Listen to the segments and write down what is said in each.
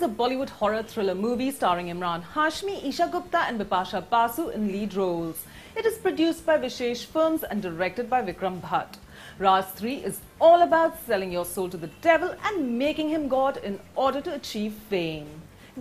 a Bollywood horror thriller movie starring Emraan Hashmi, Esha Gupta and Bipasha Basu in lead roles. It is produced by Vishesh Films and directed by Vikram Bhatt. Raaz 3 is all about selling your soul to the devil and making him God in order to achieve fame.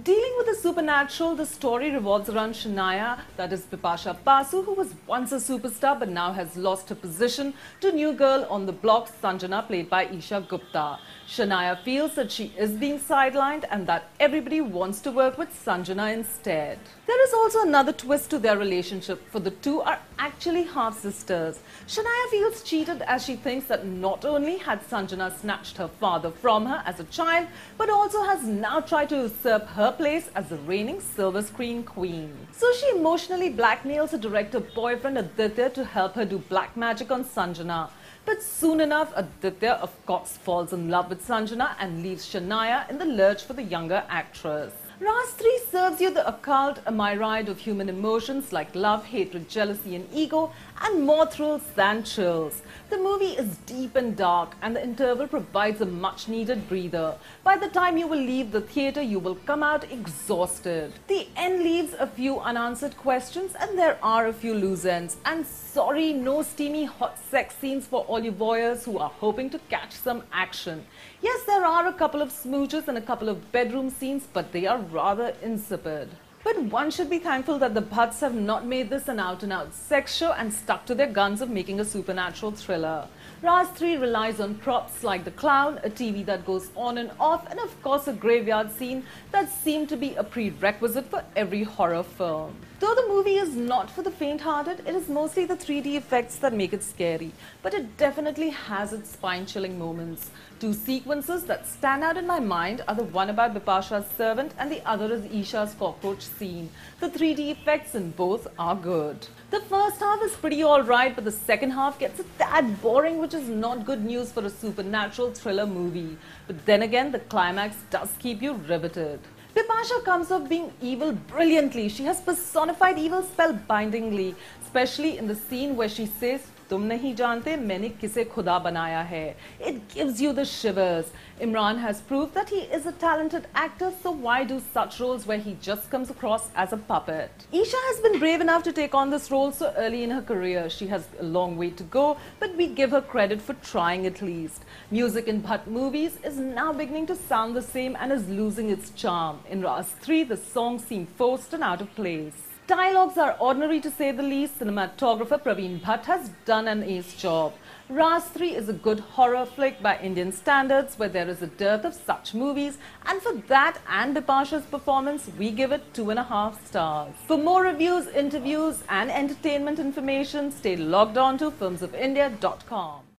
Dealing with the supernatural, the story revolves around Shania, that is Bipasha Basu, who was once a superstar but now has lost her position to new girl on the block, Sanjana, played by Esha Gupta. Shania feels that she is being sidelined and that everybody wants to work with Sanjana instead. There is also another twist to their relationship, for the two are actually half-sisters. Shania feels cheated as she thinks that not only had Sanjana snatched her father from her as a child, but also has now tried to usurp her place as the reigning silver screen queen. So she emotionally blackmails her director boyfriend Aditya to help her do black magic on Sanjana. But soon enough, Aditya of course falls in love with Sanjana and leaves Shania in the lurch for the younger actress. Raaz 3 serves you the occult myriad of human emotions like love, hatred, jealousy and ego, and more thrills than chills. The movie is deep and dark, and the interval provides a much needed breather. By the time you will leave the theatre, you will come out exhausted. The end leaves a few unanswered questions and there are a few loose ends. And sorry, no steamy hot sex scenes for all you voyeurs who are hoping to catch some action. Yes, there are a couple of smooches and a couple of bedroom scenes, but they are rather insipid. But one should be thankful that the Bhatts have not made this an out-and-out sex show and stuck to their guns of making a supernatural thriller. Raaz 3 relies on props like the clown, a TV that goes on and off, and of course a graveyard scene that seemed to be a prerequisite for every horror film. Though the movie is not for the faint-hearted, it is mostly the 3D effects that make it scary, but it definitely has its spine-chilling moments. Two sequences that stand out in my mind are the one about Bipasha's servant and the other is Esha's cockroach scene. The 3D effects in both are good. The first half is pretty alright, but the second half gets a tad boring, which is not good news for a supernatural thriller movie. But then again, the climax does keep you riveted. Bipasha comes off being evil brilliantly. She has personified evil spellbindingly, especially in the scene where she says, "तुम नहीं जानते मैंने किसे खुदा बनाया है." It gives you the shivers. Emraan has proved that he is a talented actor, so why do such roles where he just comes across as a puppet? Esha has been brave enough to take on this role so early in her career. She has a long way to go, but we give her credit for trying at least. Music in Bhatt movies is now beginning to sound the same and is losing its charm. In Raaz 3, the songs seem forced and out of place. Dialogues are ordinary to say the least. Cinematographer Praveen Bhatt has done an ace job. Raaz 3 is a good horror flick by Indian standards where there is a dearth of such movies, and for that and Bipasha's performance, we give it 2.5 stars. For more reviews, interviews and entertainment information, stay logged on to filmsofindia.com.